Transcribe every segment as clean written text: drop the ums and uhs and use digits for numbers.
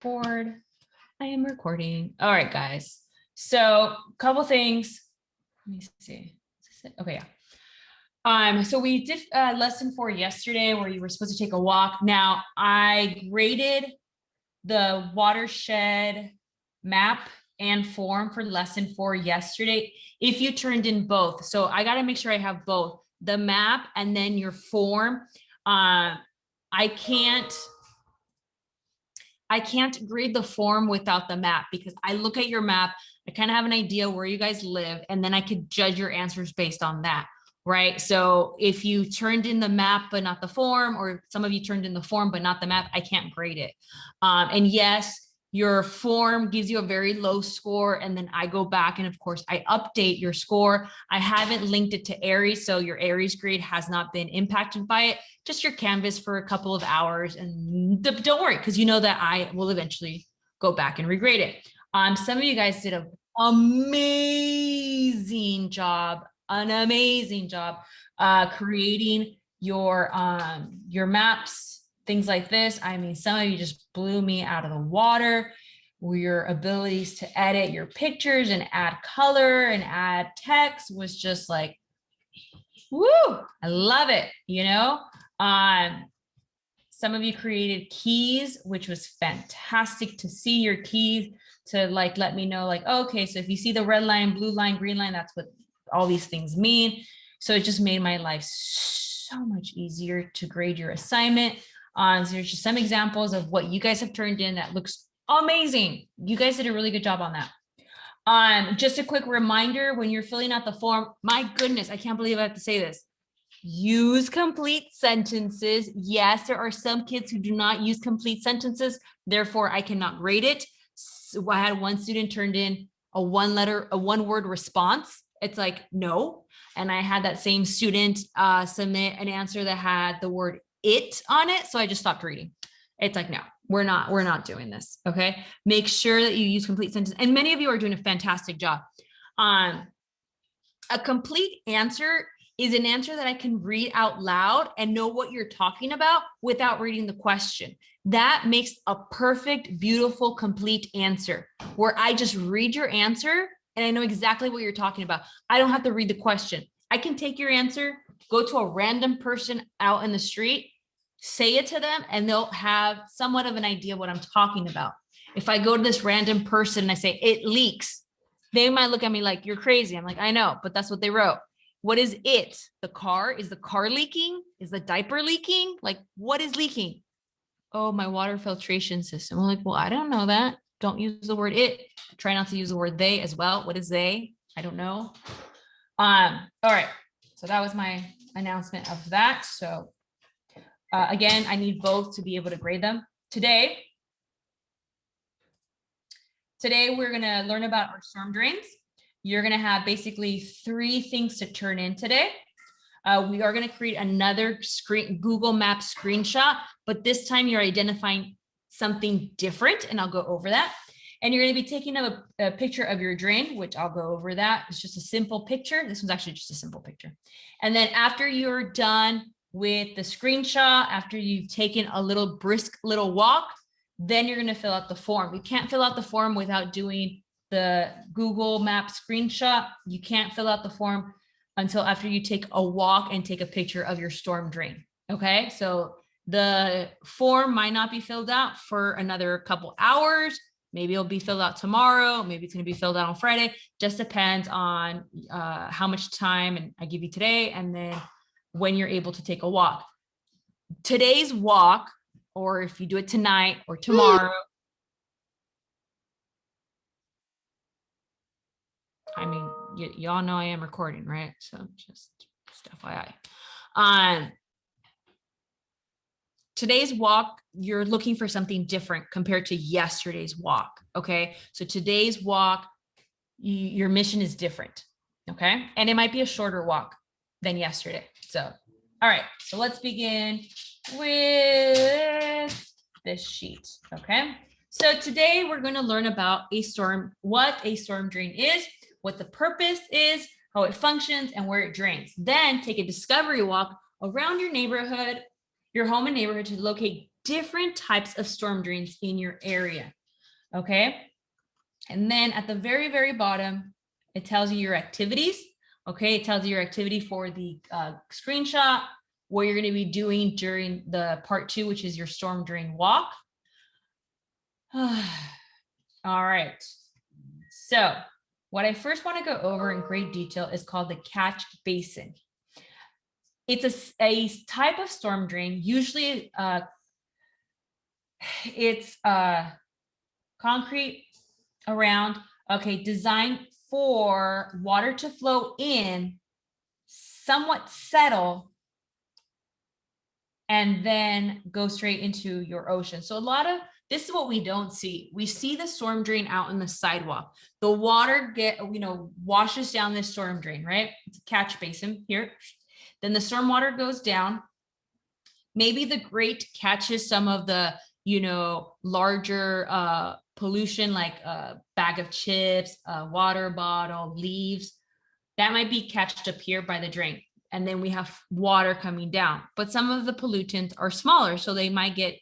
Board. I am recording. All right, guys. So a couple things. Let me see. Okay, yeah. So we did lesson 4 yesterday where you were supposed to take a walk. Now I graded the watershed map and form for lesson 4 yesterday. If you turned in both, so I got to make sure I have both the map and then your form. I can't grade the form without the map because I look at your map, I kind of have an idea where you guys live, and then I could judge your answers based on that, right? So if you turned in the map but not the form, or some of you turned in the form but not the map, I can't grade it. And yes, your form gives you a very low score, and then I go back and of course I update your score. I haven't linked it to Aries, so your Aries grade has not been impacted by it, just your Canvas for a couple of hours. And don't worry, because you know that I will eventually go back and regrade it. Some of you guys did an amazing job creating your maps, things like this. I mean, some of you just blew me out of the water. Your abilities to edit your pictures and add color and add text was just like, woo, I love it, you know? Some of you created keys, which was fantastic to see your keys, to like let me know, like, okay, so if you see the red line, blue line, green line, that's what all these things mean. So it just made my life so much easier to grade your assignment. So there's just some examples of what you guys have turned in that looks amazing. You guys did a really good job on that. Just a quick reminder, when you're filling out the form, my goodness, I can't believe I have to say this. Use complete sentences. Yes, there are some kids who do not use complete sentences. Therefore, I cannot grade it. So I had one student turned in a one word response. It's like, no. And I had that same student submit an answer that had the word it on it. So I just stopped reading. It's like, no, we're not doing this. Okay. Make sure that you use complete sentences. And many of you are doing a fantastic job. A complete answer is an answer that I can read out loud and know what you're talking about without reading the question. That makes a perfect, beautiful, complete answer where I just read your answer and I know exactly what you're talking about. I don't have to read the question. I can take your answer, go to a random person out in the street, say it to them, and they'll have somewhat of an idea what I'm talking about. If I go to this random person and I say, it leaks, they might look at me like, you're crazy. I'm like, I know, but that's what they wrote. What is it? The car? Is the car leaking? Is the diaper leaking? Like, what is leaking? Oh, my water filtration system. I'm like, well, I don't know that. Don't use the word it. Try not to use the word they as well. What is they? I don't know. All right. So that was my announcement of that. So again, I need both to be able to grade them. Today, we're going to learn about our storm drains. You're going to have basically 3 things to turn in today. We are going to create another Google Maps screenshot, but this time you're identifying something different, and I'll go over that. And you're going to be taking a picture of your drain, which I'll go over that. It's just a simple picture. This one's actually just a simple picture. And then after you're done with the screenshot, after you've taken a little brisk little walk, then you're going to fill out the form. You can't fill out the form without doing the Google Maps screenshot. You can't fill out the form until after you take a walk and take a picture of your storm drain. Okay, so the form might not be filled out for another couple hours. Maybe it'll be filled out tomorrow. Maybe it's going to be filled out on Friday. Just depends on how much time I give you today, and then when you're able to take a walk. Today's walk, or if you do it tonight or tomorrow, I mean, y'all know I am recording, right? So just FYI. Today's walk, you're looking for something different compared to yesterday's walk, okay? So today's walk, your mission is different, okay? And it might be a shorter walk than yesterday. So, all right, so let's begin with this sheet, okay? So today we're gonna learn about what a storm drain is, what the purpose is, how it functions, and where it drains. Then take a discovery walk around your neighborhood, your home and neighborhood, to locate different types of storm drains in your area. Okay. And then at the very, very bottom, it tells you your activities. Okay. It tells you your activity for the screenshot, what you're going to be doing during the part 2, which is your storm drain walk. All right. So what I first want to go over in great detail is called the catch basin. It's a type of storm drain. Usually it's concrete around, okay, designed for water to flow in, somewhat settle, and then go straight into your ocean. So this is what we don't see. We see the storm drain out in the sidewalk. The water washes down this storm drain, right? It's a catch basin here. Then the storm water goes down. Maybe the grate catches some of the, larger pollution, like a bag of chips, a water bottle, leaves. That might be catched up here by the drain. And then we have water coming down. But some of the pollutants are smaller, so they might get,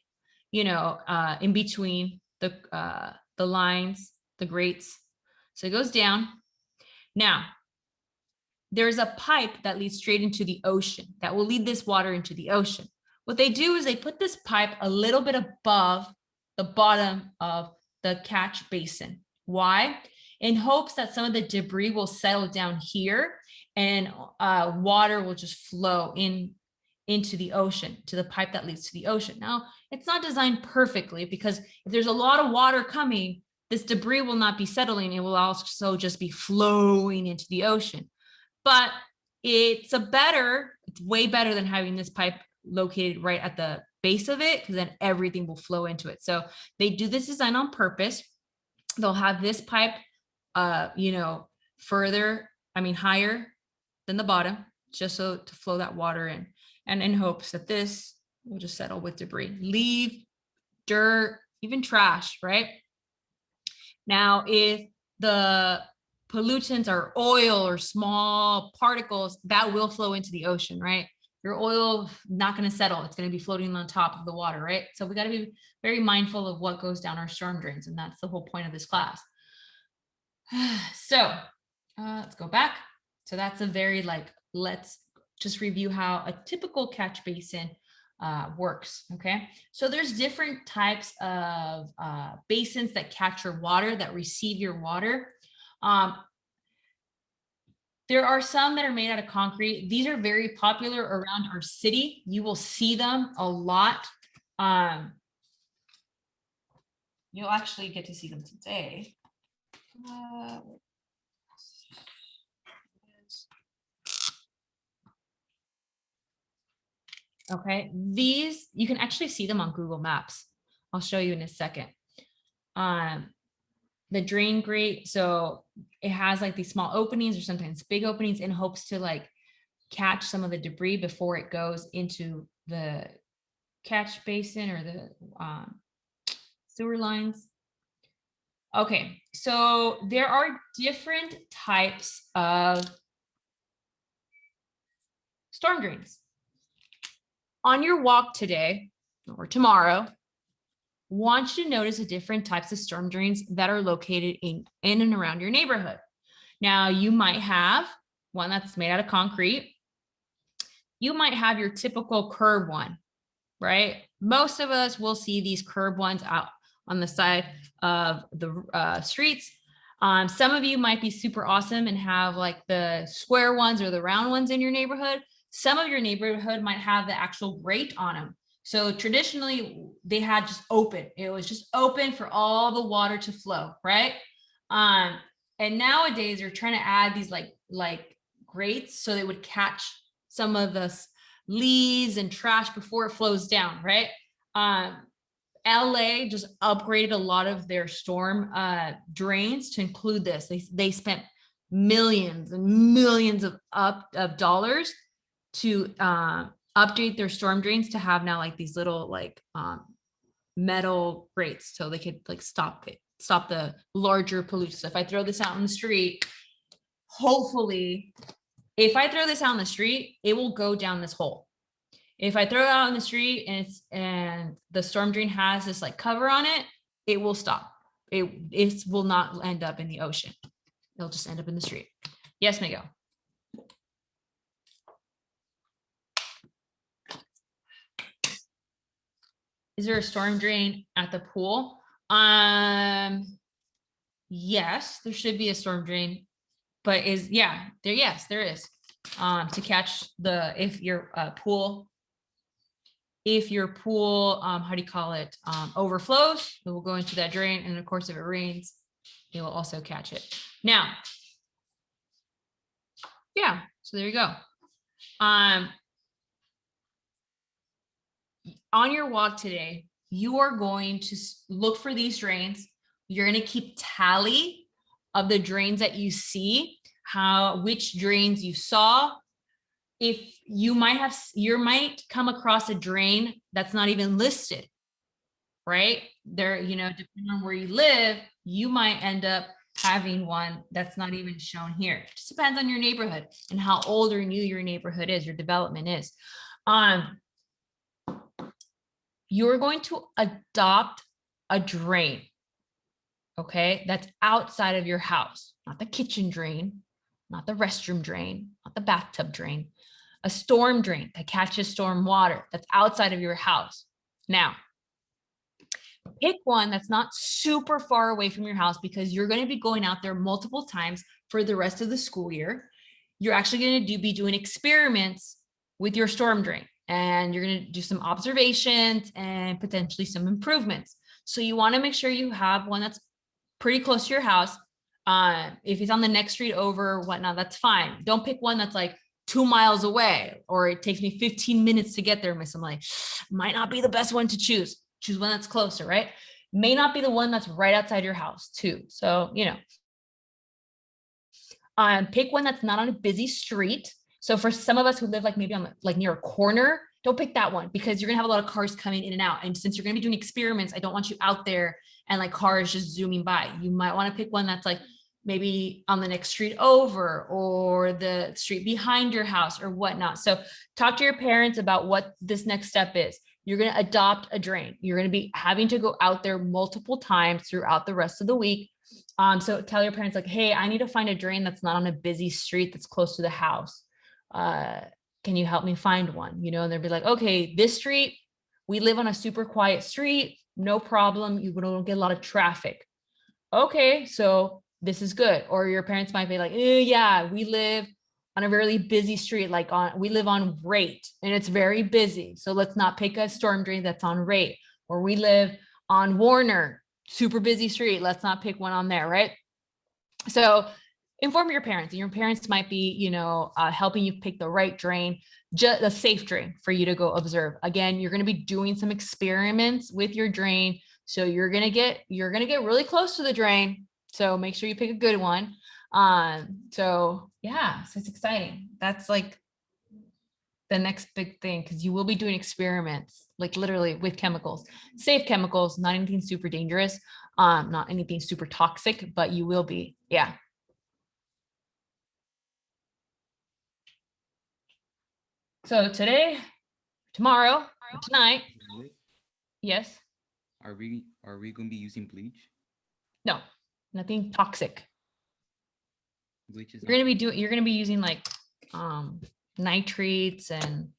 in between the lines, the grates. So it goes down. Now, there's a pipe that leads straight into the ocean that will lead this water into the ocean. What they do is they put this pipe a little bit above the bottom of the catch basin. Why? In hopes that some of the debris will settle down here and water will just flow into the ocean, to the pipe that leads to the ocean. Now, it's not designed perfectly, because if there's a lot of water coming, this debris will not be settling. It will also just be flowing into the ocean. But it's way better than having this pipe located right at the base of it, because then everything will flow into it. So they do this design on purpose. They'll have this pipe, higher than the bottom, just so to flow that water in, and in hopes that this will just settle with debris, leave dirt, even trash, right? Now, if the pollutants are oil or small particles, that will flow into the ocean, right? Your oil not going to settle. It's going to be floating on top of the water, right? So we got to be very mindful of what goes down our storm drains. And that's the whole point of this class. So let's go back. So that's let's just review how a typical catch basin works. Okay. So there's different types of basins that catch your water, that receive your water. There are some that are made out of concrete. These are very popular around our city. You will see them a lot. You'll actually get to see them today. Okay, these, you can actually see them on Google Maps. I'll show you in a second. The drain grate, so it has like these small openings or sometimes big openings in hopes to catch some of the debris before it goes into the catch basin or the sewer lines. Okay, so there are different types of storm drains. On your walk today or tomorrow, want you to notice the different types of storm drains that are located in and around your neighborhood. Now, you might have one that's made out of concrete. You might have your typical curb one, right? Most of us will see these curb ones out on the side of the streets. Some of you might be super awesome and have like the square ones or the round ones in your neighborhood. Some of your neighborhood might have the actual grate on them. So traditionally they had just open. It was just open for all the water to flow, right? And nowadays they're trying to add these like grates so they would catch some of the leaves and trash before it flows down, right? LA just upgraded a lot of their storm drains to include this. They spent millions and millions of dollars to update their storm drains to have now like these little metal grates so they could stop the larger pollution. So if I throw this out in the street, hopefully if I throw this out in the street, it will go down this hole. If I throw it out in the street and the storm drain has this like cover on it, it will stop. It will not end up in the ocean. It'll just end up in the street. Yes, Miguel. Is there a storm drain at the pool? Yes, there should be a storm drain, but yes, there is. To catch if your pool, how do you call it, overflows, it will go into that drain, and of course, if it rains, it will also catch it. Now, yeah, so there you go. On your walk today, you are going to look for these drains. You're going to keep tally of the drains that you see, which drains you saw. If you might come across a drain that's not even listed, right? There, depending on where you live, you might end up having one that's not even shown here. It just depends on your neighborhood and how old or new your neighborhood is, your development is. You're going to adopt a drain, okay, that's outside of your house, not the kitchen drain, not the restroom drain, not the bathtub drain, a storm drain that catches storm water that's outside of your house. Now, pick one that's not super far away from your house, because you're going to be going out there multiple times for the rest of the school year. You're actually going to be doing experiments with your storm drain, and you're going to do some observations and potentially some improvements. So you want to make sure you have one that's pretty close to your house. If it's on the next street over, whatnot, that's fine. Don't pick one that's like 2 miles away, or it takes me 15 minutes to get there, Miss Emily. Might not be the best one to choose. Choose one that's closer, right? May not be the one that's right outside your house too. So, pick one that's not on a busy street. So for some of us who live like maybe on like near a corner, don't pick that one, because you're gonna have a lot of cars coming in and out. And since you're gonna be doing experiments, I don't want you out there and like cars just zooming by. You might want to pick one that's like maybe on the next street over, or the street behind your house, or whatnot. So talk to your parents about what this next step is. You're going to adopt a drain. You're going to be having to go out there multiple times throughout the rest of the week. So tell your parents like, hey, I need to find a drain that's not on a busy street that's close to the house. Can you help me find one? And they'll be like, okay, this street, we live on a super quiet street. No problem. You don't get a lot of traffic. Okay, so this is good. Or your parents might be like, yeah, we live on a really busy street, we live on Rate, and it's very busy. So let's not pick a storm drain that's on Rate. Or we live on Warner, super busy street. Let's not pick one on there, right? So inform your parents. Your parents might be, helping you pick the right drain, just a safe drain for you to go observe. Again, you're going to be doing some experiments with your drain. So you're going to get really close to the drain. So make sure you pick a good one. So it's exciting. That's like the next big thing, because you will be doing experiments, like literally with chemicals, safe chemicals, not anything super dangerous, not anything super toxic, but you will be. Yeah. So today, tomorrow, tonight. Yes. Are we going to be using bleach? No, nothing toxic. Bleach is You're going to be using like nitrates and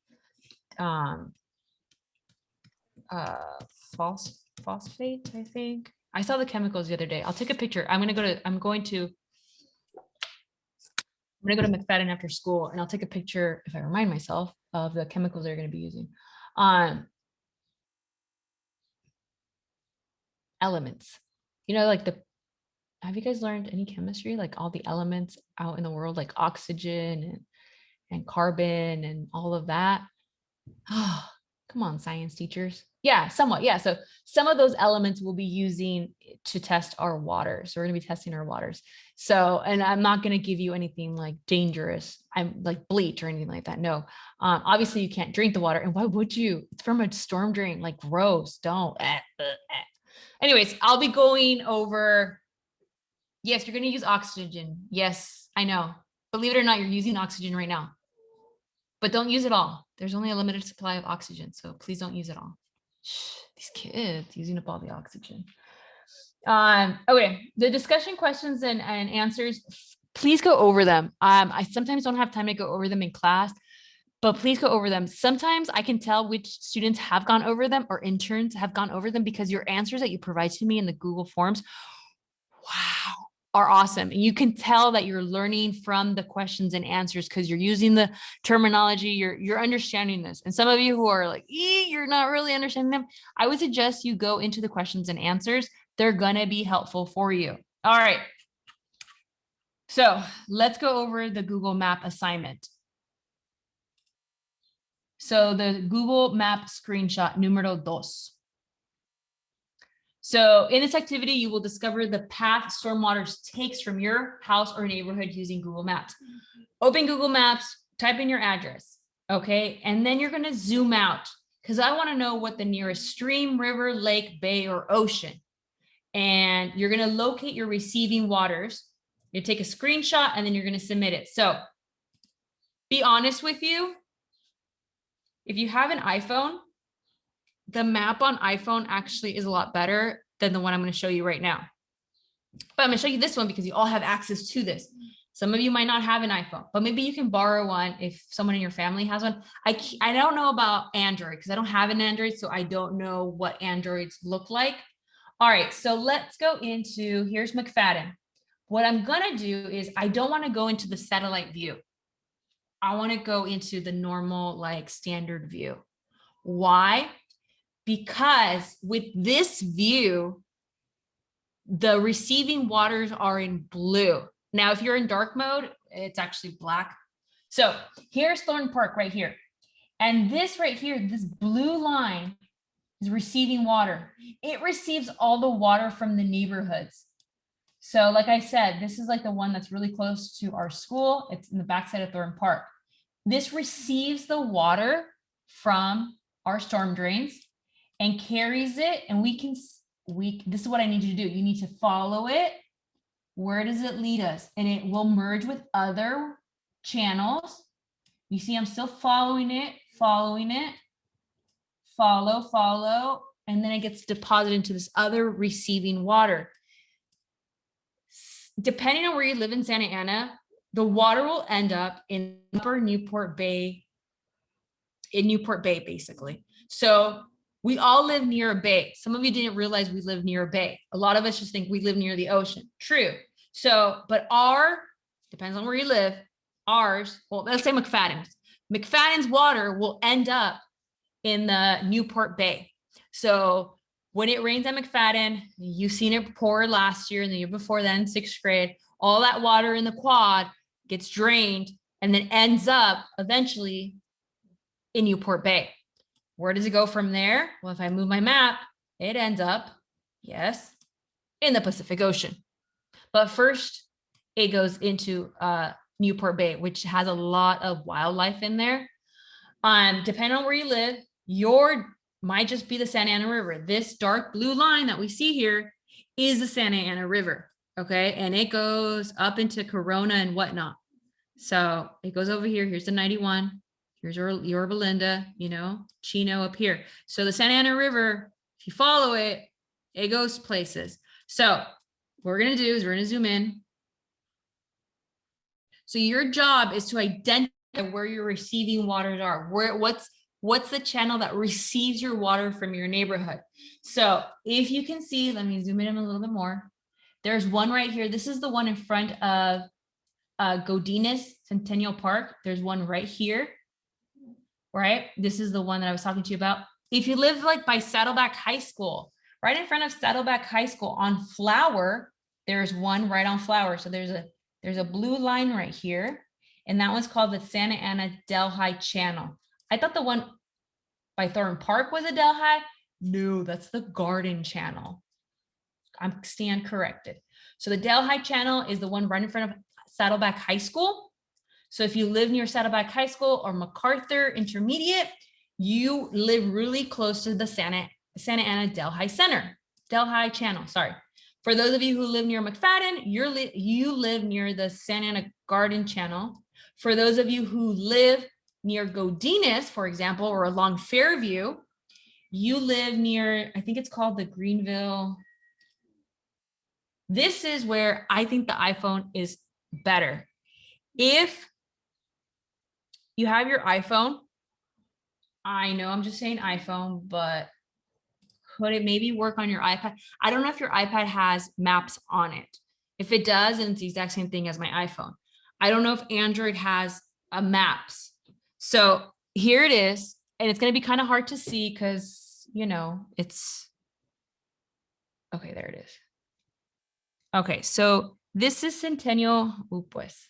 phosphate, I think. I saw the chemicals the other day. I'll take a picture. I'm going to McFadden after school, and I'll take a picture, if I remind myself, of the chemicals they're going to be using. Elements, have you guys learned any chemistry, like all the elements out in the world, like oxygen and carbon and all of that? Oh, come on, science teachers. Yeah, somewhat. Yeah. So some of those elements we'll be using to test our waters. So we're going to be testing our waters. So, and I'm not going to give you anything like dangerous. I'm like bleach or anything like that. No. Obviously you can't drink the water. And why would you? It's from a storm drain, like gross. Don't. Anyways, I'll be going over. Yes, you're going to use oxygen. Yes, I know. Believe it or not, you're using oxygen right now. but don't use it all. There's only a limited supply of oxygen, so please don't use it all. Shh, these kids using up all the oxygen. Okay, the discussion questions and answers, please go over them. I sometimes don't have time to go over them in class, but please go over them. Sometimes I can tell which students have gone over them or interns have gone over them because your answers that you provide to me in the Google Forms, wow, are awesome. And you can tell that you're learning from the questions and answers because you're using the terminology, you're understanding this. And some of you who are like, you're not really understanding them, I would suggest you go into the questions and answers. They're gonna be helpful for you. All right. So let's go over the Google Map assignment. So the Google Map screenshot numero dos. So in this activity, you will discover the path stormwater takes from your house or neighborhood using Google Maps. Open Google Maps, type in your address, okay? And then you're gonna zoom out because I wanna know what the nearest stream, river, lake, bay, or ocean. And you're gonna locate your receiving waters. You take a screenshot and then you're gonna submit it. So be honest with you. If you have an iPhone, the map on iPhone actually is a lot better than the one I'm going to show you right now. But I'm going to show you this one because you all have access to this. Some of you might not have an iPhone, but maybe you can borrow one if someone in your family has one. I don't know about Android because I don't have an Android, so I don't know what Androids look like. All right, so let's go into, here's McFadden. What I'm going to do is I don't want to go into the satellite view. I want to go into the normal, like standard view. Why? Because with this view, the receiving waters are in blue. Now, if you're in dark mode, it's actually black. So here's Thornton Park right here. And this right here, this blue line is receiving water. It receives all the water from the neighborhoods. So like I said, this is like the one that's really close to our school. It's in the backside of Thornton Park. This receives the water from our storm drains and carries it, and this is what I need you to do. You need to follow it. Where does it lead us? And it will merge with other channels. You see, I'm still following it, follow, and then it gets deposited into this other receiving water. Depending on where you live in Santa Ana, the water will end up in Upper Newport Bay, basically. So we all live near a bay. Some of you didn't realize we live near a bay. A lot of us just think we live near the ocean. True. So, but depends on where you live, ours, well, let's say McFadden's water will end up in the Newport Bay. So when it rains at McFadden, you've seen it pour last year and the year before then, 6th grade, all that water in the quad gets drained and then ends up eventually in Newport Bay. Where does it go from there? Well, if I move my map, it ends up, yes, in the Pacific Ocean. But first, it goes into Newport Bay, which has a lot of wildlife in there. Depending on where you live, might just be the Santa Ana River. This dark blue line that we see here is the Santa Ana River, okay? And it goes up into Corona and whatnot. So it goes over here. Here's the 91. Here's your Belinda, Chino up here. So the Santa Ana River, if you follow it, it goes places. So what we're going to do is we're going to zoom in. So your job is to identify where your receiving waters are. What's the channel that receives your water from your neighborhood? So if you can see, let me zoom in a little bit more. There's one right here. This is the one in front of Godinez Centennial Park. There's one right here. Right? This is the one that I was talking to you about. If you live like by Saddleback High School, right in front of Saddleback High School on Flower, there's one right on Flower. So there's a blue line right here, and that one's called the Santa Ana Delhi Channel. I thought the one by Thornton Park was a Delhi. No, that's the Garden Channel. I stand corrected. So the Delhi Channel is the one right in front of Saddleback High School. So if you live near Saddleback High School or MacArthur Intermediate, you live really close to the Santa Ana Delhi Channel, sorry. For those of you who live near McFadden, you live near the Santa Ana Garden Channel. For those of you who live near Godinez, for example, or along Fairview, you live near, I think it's called the Greenville. This is where I think the iPhone is better. If you have your iPhone, I know I'm just saying iPhone, but could it maybe work on your iPad? I don't know if your iPad has maps on it. If it does, and it's the exact same thing as my iPhone. I don't know if Android has a maps. So here it is, and it's going to be kind of hard to see because, you know, it's, okay, there it is. Okay, so this is Centennial, pues.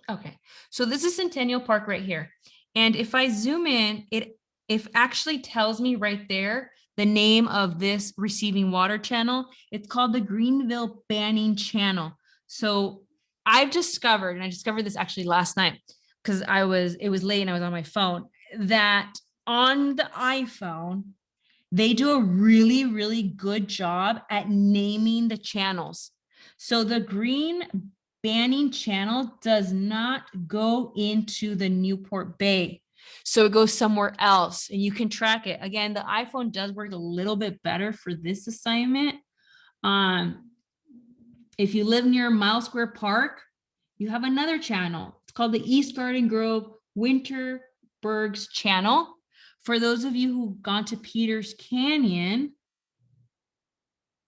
Okay, so this is Centennial Park right here. And if I zoom in, it actually tells me right there the name of this receiving water channel. It's called the Greenville Banning Channel. So I've discovered, and I discovered this actually last night because it was late and I was on my phone, that on the iPhone, they do a really, really good job at naming the channels. So the Green Banning Channel does not go into the Newport Bay. So it goes somewhere else and you can track it. Again, the iPhone does work a little bit better for this assignment. If you live near Mile Square Park, you have another channel. It's called the East Garden Grove Winterberg's Channel. For those of you who've gone to Peters Canyon,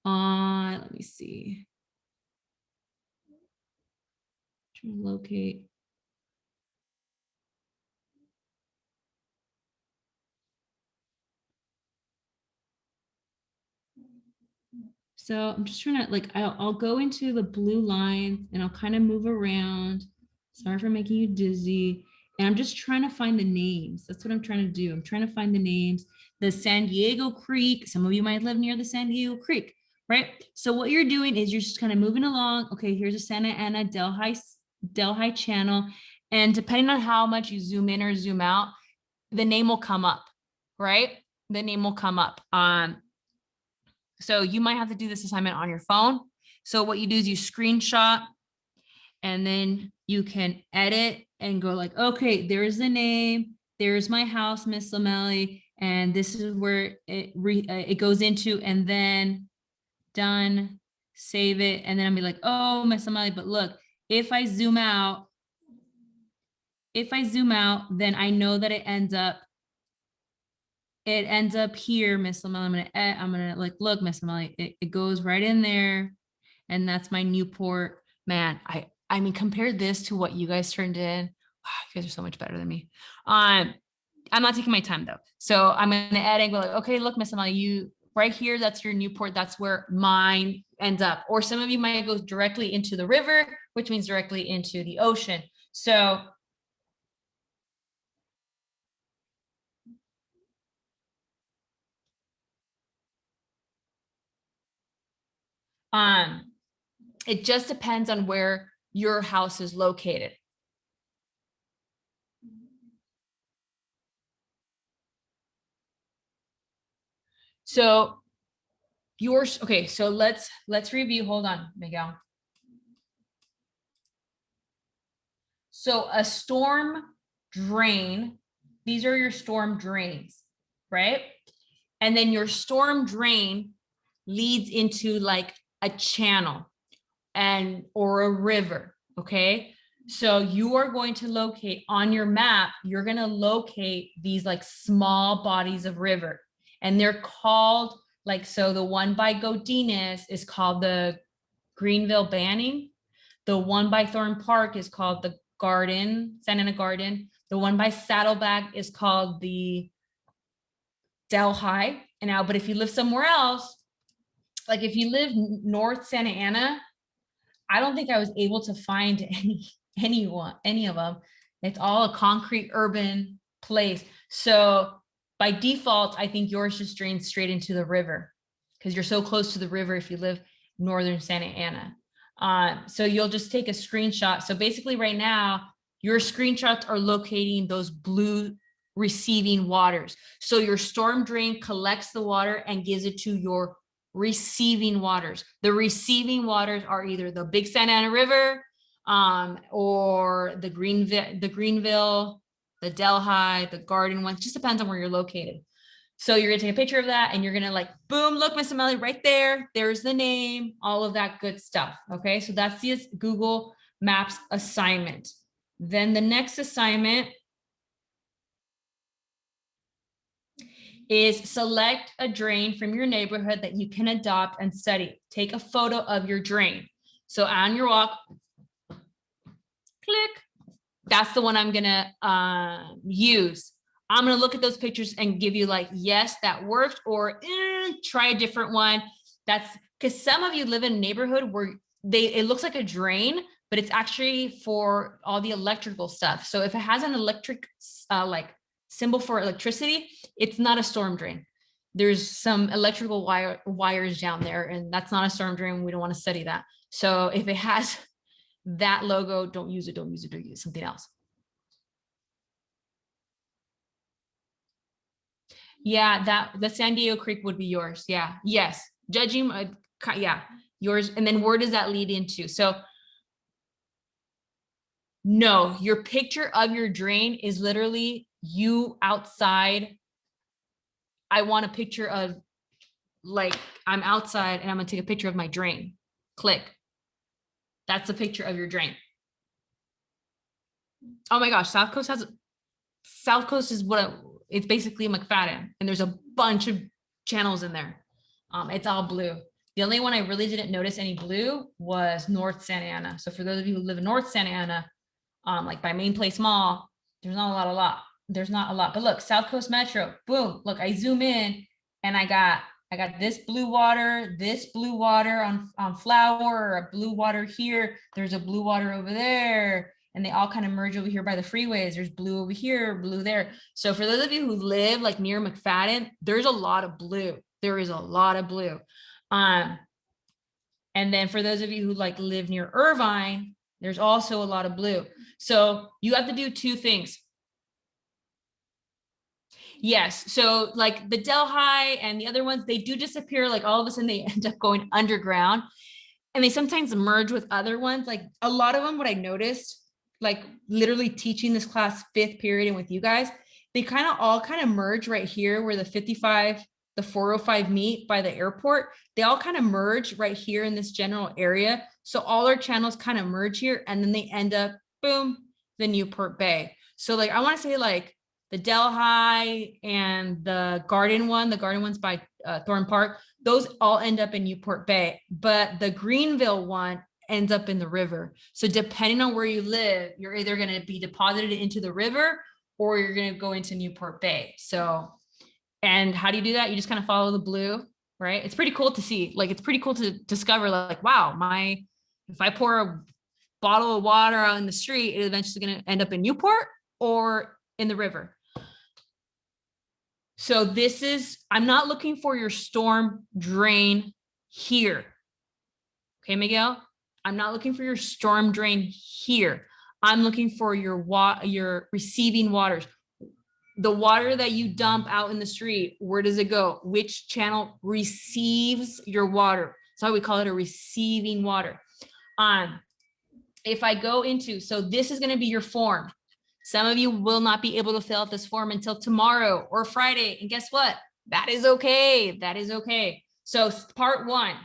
let me see. Trying to locate. So I'm just trying to, like, I'll go into the blue line and I'll kind of move around. Sorry for making you dizzy. And I'm just trying to find the names. That's what I'm trying to do. I'm trying to find the names. The San Diego Creek. Some of you might live near the San Diego Creek, right? So what you're doing is you're just kind of moving along. Okay, here's a Santa Ana Delhi channel. And depending on how much you zoom in or zoom out, the name will come up, right? The name will come up. So you might have to do this assignment on your phone. So what you do is you screenshot and then you can edit and go like, okay, there's the name. There's my house, Miss Lamelli. And this is where it goes into, and then done, save it. And then I'll be like, oh, Miss Lamelli, but look, if I zoom out, then I know that it ends up here, Miss Lamelli. I'm gonna like, look, Miss Lamelli, it goes right in there. And that's my Newport. Man, I mean, compare this to what you guys turned in. Wow, you guys are so much better than me. I'm not taking my time though. So I'm gonna add and go like, okay, look, Miss Lamelli, you right here, that's your Newport. That's where mine ends up. Or some of you might go directly into the river, which means directly into the ocean. So it just depends on where your house is located. So yours, okay, so let's review. Hold on, Miguel. So a storm drain, these are your storm drains, right? And then your storm drain leads into like a channel or a river, okay? So you are going to locate on your map, you're going to locate these like small bodies of river, and they're called like, so the one by Godinez is called the Greenville Banning. The one by Thorn Park is called the Santa Ana Garden. The one by Saddleback is called the Delhi. And now, but if you live somewhere else, like if you live North Santa Ana, I don't think I was able to find any of them. It's all a concrete urban place. So by default, I think yours just drains straight into the river because you're so close to the river if you live northern Santa Ana. So you'll just take a screenshot. So basically right now, your screenshots are locating those blue receiving waters. So your storm drain collects the water and gives it to your receiving waters. The receiving waters are either the Big Santa Ana River, or the Greenville, the Delhi, the Garden ones. Just depends on where you're located. So you're gonna take a picture of that and you're gonna like, boom, look, Miss Amelie, right there. There's the name, all of that good stuff. Okay, so that's the Google Maps assignment. Then the next assignment is select a drain from your neighborhood that you can adopt and study. Take a photo of your drain. So on your walk, click. That's the one I'm gonna use. I'm gonna look at those pictures and give you like, yes, that worked, or try a different one. That's because some of you live in a neighborhood where it looks like a drain, but it's actually for all the electrical stuff. So if it has an electric like symbol for electricity, it's not a storm drain. There's some electrical wires down there, and that's not a storm drain. We don't want to study that. So if it has that logo, don't use it, don't use it, don't use something else. Yeah, the San Diego Creek would be yours. Yeah, yes. Judging, yeah, yours. And then where does that lead into? So no, your picture of your drain is literally you outside. I want a picture of, like, I'm outside and I'm gonna take a picture of my drain. Click. That's a picture of your drain. Oh my gosh, South Coast is it's basically McFadden, and there's a bunch of channels in there. It's all blue. The only one I really didn't notice any blue was North Santa Ana. So for those of you who live in North Santa Ana, like by Main Place Mall, there's not a lot. There's not a lot. But look, South Coast Metro, boom. Look, I zoom in and I got this blue water on Flower, a blue water here. There's a blue water over there. And they all kind of merge over here by the freeways. There's blue over here, blue there. So for those of you who live like near McFadden, there's a lot of blue. There is a lot of blue. And then for those of you who like live near Irvine, there's also a lot of blue. So you have to do two things. Yes. So like the Delhi and the other ones, they do disappear. Like all of a sudden they end up going underground, and they sometimes merge with other ones. Like a lot of them, what I noticed, like literally teaching this class 5th period and with you guys, they all merge right here where the 55, the 405 meet by the airport. They all kind of merge right here in this general area. So all our channels kind of merge here, and then they end up, boom, the Newport Bay. So like, I want to say like the Delhi and the Garden one's by Thorne Park, those all end up in Newport Bay, but the Greenville one ends up in the river. So depending on where you live, you're either going to be deposited into the river or you're going to go into Newport Bay. So, and how do you do that? You just kind of follow the blue, right? It's pretty cool to see. Like, it's pretty cool to discover, like, wow, if I pour a bottle of water out in the street, it's eventually going to end up in Newport or in the river. So I'm not looking for your storm drain here. Okay, Miguel? I'm not looking for your storm drain here. I'm looking for your receiving waters. The water that you dump out in the street, where does it go? Which channel receives your water? So we call it a receiving water. If I go into, so this is going to be your form. Some of you will not be able to fill out this form until tomorrow or Friday. And guess what? That is okay. That is okay. So part 1,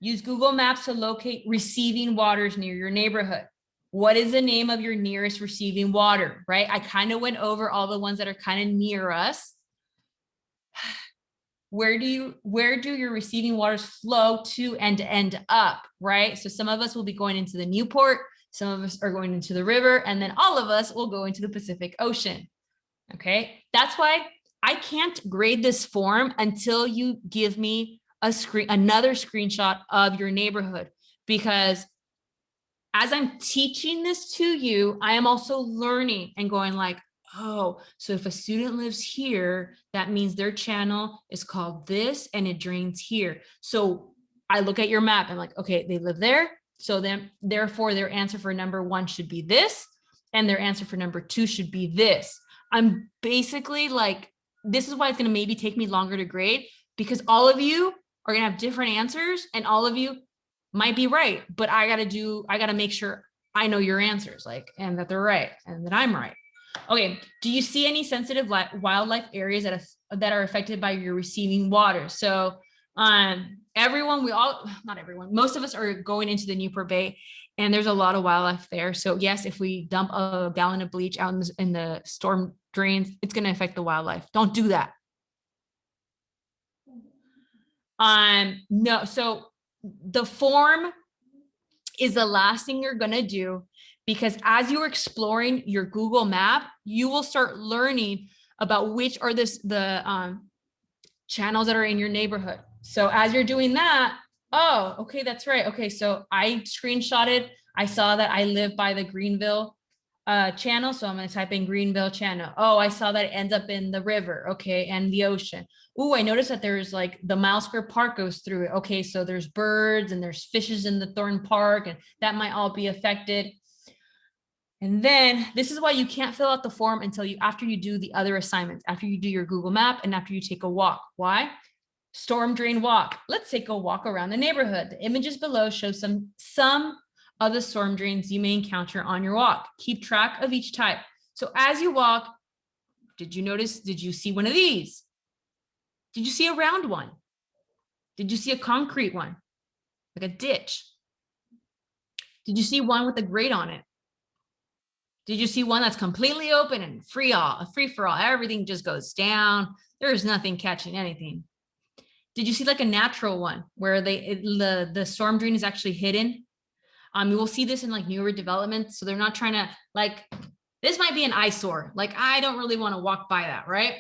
use Google Maps to locate receiving waters near your neighborhood. What is the name of your nearest receiving water, right? I kind of went over all the ones that are kind of near us. Where do your receiving waters flow to and end up, right? So some of us will be going into the Newport, some of us are going into the river, and then all of us will go into the Pacific Ocean. Okay, that's why I can't grade this form until you give me another screenshot of your neighborhood, because as I'm teaching this to you, I am also learning and going like, oh, so if a student lives here, that means their channel is called this and it drains here. So I look at your map and like, okay, they live there. So then therefore their answer for number 1 should be this, and their answer for number 2 should be this. I'm basically like, this is why it's going to maybe take me longer to grade, because all of you are gonna have different answers, and all of you might be right, but I gotta make sure I know your answers, like, and that they're right and that I'm right. Okay, do you see any sensitive wildlife areas that are affected by your receiving water? So everyone, not everyone, most of us are going into the Newport Bay, and there's a lot of wildlife there. So yes, if we dump a gallon of bleach out in the storm drains, it's going to affect the wildlife. Don't do that. No, so the form is the last thing you're going to do, because as you're exploring your Google map, you will start learning about which are the channels that are in your neighborhood. So as you're doing that, oh, okay, that's right. Okay, so I screenshotted, I saw that I live by the Greenville channel, so I'm going to type in Greenville channel. Oh, I saw that it ends up in the river, okay, and the ocean. Oh, I noticed that there's like the Mile Square Park goes through it. Okay, so there's birds and there's fishes in the Thorn Park, and that might all be affected. And then this is why you can't fill out the form until after you do the other assignments, after you do your Google map and after you take a walk. Why? Storm drain walk. Let's take a walk around the neighborhood. The images below show some of the storm drains you may encounter on your walk. Keep track of each type. So as you walk, did you see one of these? Did you see a round one? Did you see a concrete one? Like a ditch? Did you see one with a grate on it? Did you see one that's completely open and free for all? Everything just goes down. There's nothing catching anything. Did you see like a natural one where the storm drain is actually hidden? You will see this in like newer developments. So they're not trying to, like, this might be an eyesore. Like, I don't really want to walk by that, right?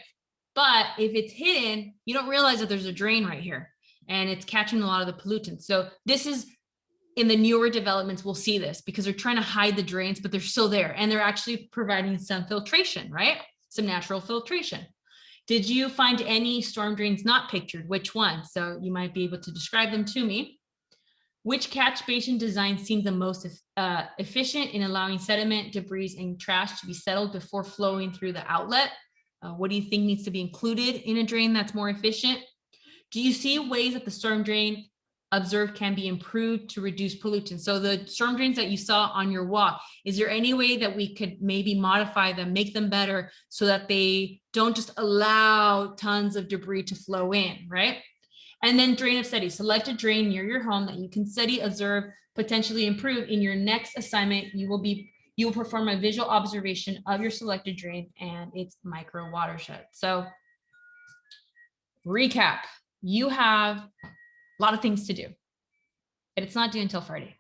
But if it's hidden, you don't realize that there's a drain right here and it's catching a lot of the pollutants. So this is in the newer developments, we'll see this because they're trying to hide the drains, but they're still there. And they're actually providing some filtration, right? Some natural filtration. Did you find any storm drains not pictured? Which one? So you might be able to describe them to me. Which catch basin design seems the most efficient in allowing sediment, debris, and trash to be settled before flowing through the outlet? What do you think needs to be included in a drain that's more efficient? Do you see ways that the storm drain observed can be improved to reduce pollutants? So the storm drains that you saw on your walk, is there any way that we could maybe modify them, make them better so that they don't just allow tons of debris to flow in, right? And then drain of study. Select a drain near your home that you can study, observe, potentially improve. In your next assignment, you will perform a visual observation of your selected drain and its micro watershed. So recap, you have a lot of things to do, but it's not due until Friday.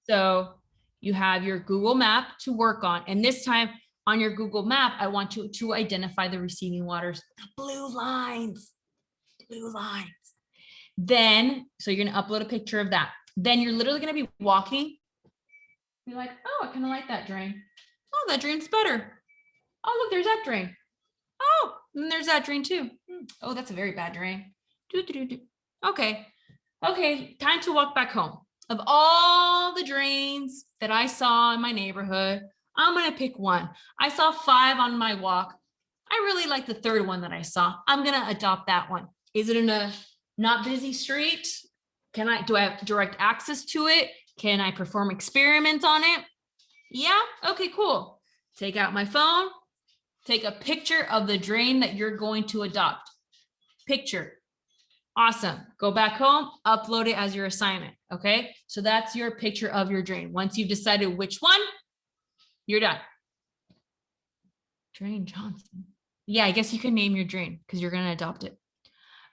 So you have your Google map to work on. And this time on your Google map, I want you to identify the receiving waters, blue lines. Then, so you're gonna upload a picture of that. Then you're literally gonna be walking. You're like, oh, I kind of like that drain. Oh, that drain's better. Oh, look, there's that drain. Oh, and there's that drain too. Oh, that's a very bad drain. Okay. Okay, time to walk back home. Of all the drains that I saw in my neighborhood, I'm gonna pick one. I saw 5 on my walk. I really like the third one that I saw. I'm gonna adopt that one. Is it in a not busy street? Do I have direct access to it? Can I perform experiments on it? Yeah, okay, cool. Take out my phone, take a picture of the drain that you're going to adopt. Picture. Awesome. Go back home, upload it as your assignment. Okay. So that's your picture of your drain. Once you've decided which one, you're done. Drain Johnson. Yeah, I guess you can name your drain because you're going to adopt it.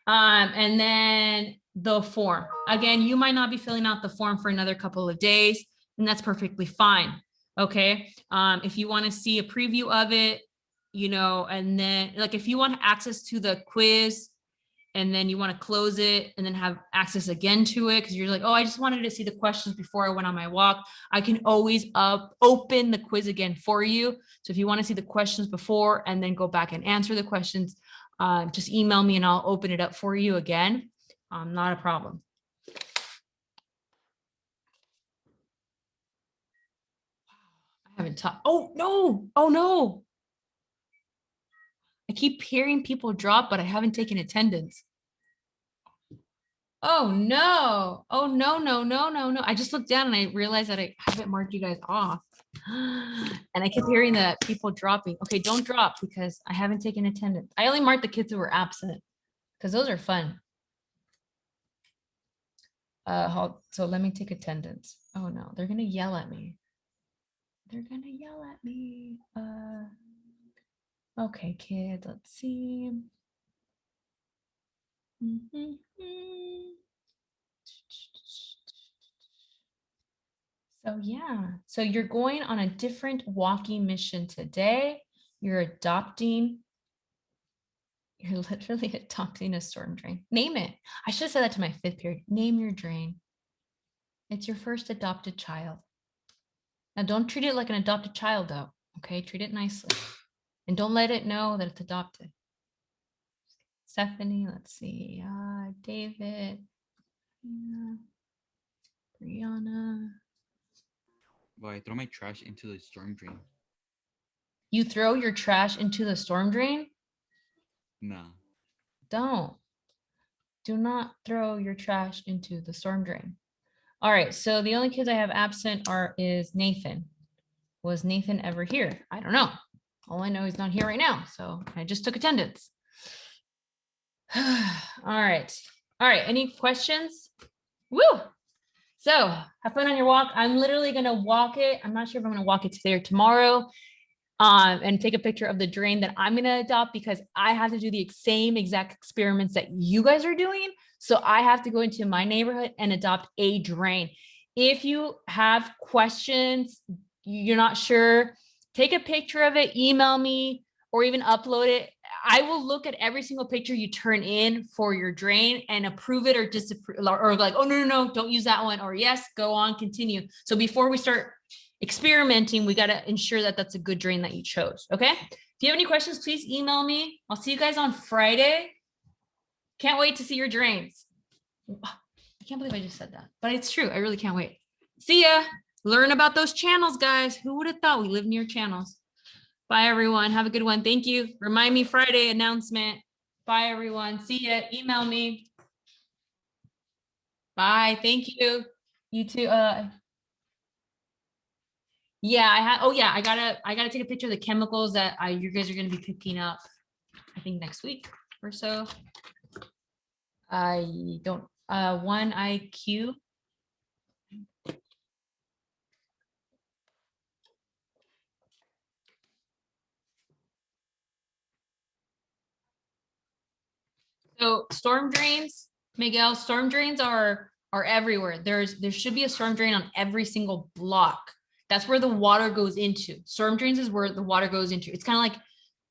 And then the form. Again, you might not be filling out the form for another couple of days, and that's perfectly fine. Okay. If you want to see a preview of it, and then like if you want access to the quiz, and then you want to close it and then have access again to it because you're like, oh, I just wanted to see the questions before I went on my walk. I can always open the quiz again for you. So if you want to see the questions before and then go back and answer the questions, just email me and I'll open it up for you again. Not a problem. I haven't taught. Oh, no. Oh, no. I keep hearing people drop, but I haven't taken attendance. Oh no. Oh no, no, no, no, no. I just looked down and I realized that I haven't marked you guys off. And I kept hearing that people dropping. Okay, don't drop because I haven't taken attendance. I only marked the kids who were absent because those are fun. So let me take attendance. Oh no, they're gonna yell at me. They're gonna yell at me. Okay, kids, let's see. Mhm. So yeah, so you're going on a different walking mission today. You're literally adopting a storm drain. Name it. I should have said that to my 5th period. Name your drain. It's your first adopted child. Now don't treat it like an adopted child though. Okay, treat it nicely. And don't let it know that it's adopted. Stephanie, let's see. David, Brianna. Well, I throw my trash into the storm drain. You throw your trash into the storm drain? Nah. Don't. Do not throw your trash into the storm drain. All right, so the only kids I have absent is Nathan. Was Nathan ever here? I don't know. All I know he's not here right now, so I just took attendance. All right. All right, any questions? Woo! So have fun on your walk. I'm literally gonna walk it. I'm not sure if I'm gonna walk it today or tomorrow. And take a picture of the drain that I'm gonna adopt because I have to do the same exact experiments that you guys are doing. So I have to go into my neighborhood and adopt a drain. If you have questions, you're not sure, take a picture of it, email me, or even upload it. I will look at every single picture you turn in for your drain and approve it or disapprove, or like, oh, no, no, no, don't use that one. Or yes, go on, continue. So before we start experimenting, we got to ensure that that's a good drain that you chose. Okay. If you have any questions, please email me. I'll see you guys on Friday. Can't wait to see your drains. I can't believe I just said that, but it's true. I really can't wait. See ya. Learn about those channels, guys. Who would have thought we live near channels? Bye, everyone. Have a good one. Thank you. Remind me Friday announcement. Bye, everyone. See ya. Email me. Bye. Thank you. You too. Yeah, I gotta take a picture of the chemicals that you guys are gonna be picking up, I think next week or so. I don't, 1 IQ. So storm drains, Miguel, storm drains are everywhere. There should be a storm drain on every single block. That's where the water goes into. Storm drains is where the water goes into. It's kind of like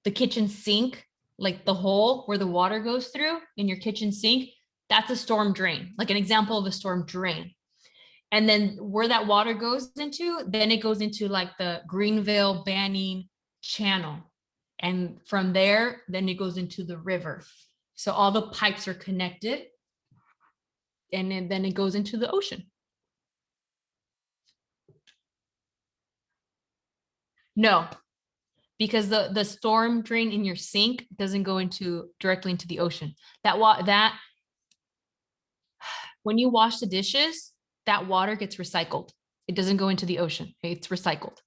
the kitchen sink, like the hole where the water goes through in your kitchen sink. That's a storm drain, like an example of a storm drain. And then where that water goes into, then it goes into like the Greenville Banning channel. And from there, then it goes into the river. So all the pipes are connected and then it goes into the ocean. No, because the storm drain in your sink doesn't go directly into the ocean. That when you wash the dishes, that water gets recycled. It doesn't go into the ocean. It's recycled.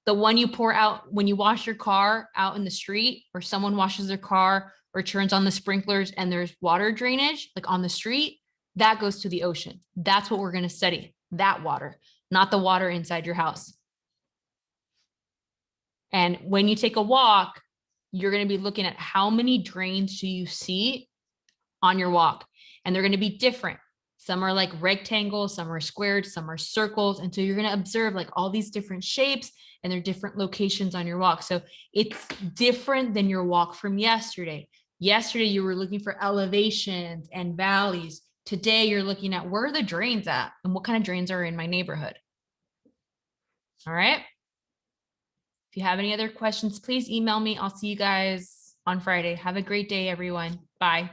The one you pour out when you wash your car out in the street, or someone washes their car or turns on the sprinklers and there's water drainage like on the street, that goes to the ocean. That's what we're going to study, that water, not the water inside your house. And when you take a walk, you're going to be looking at how many drains do you see on your walk, and they're going to be different. Some are like rectangles, some are squared, some are circles. And so you're going to observe like all these different shapes and they're different locations on your walk. So it's different than your walk from yesterday. Yesterday, you were looking for elevations and valleys. Today, you're looking at where are the drains at and what kind of drains are in my neighborhood. All right. If you have any other questions, please email me. I'll see you guys on Friday. Have a great day, everyone. Bye.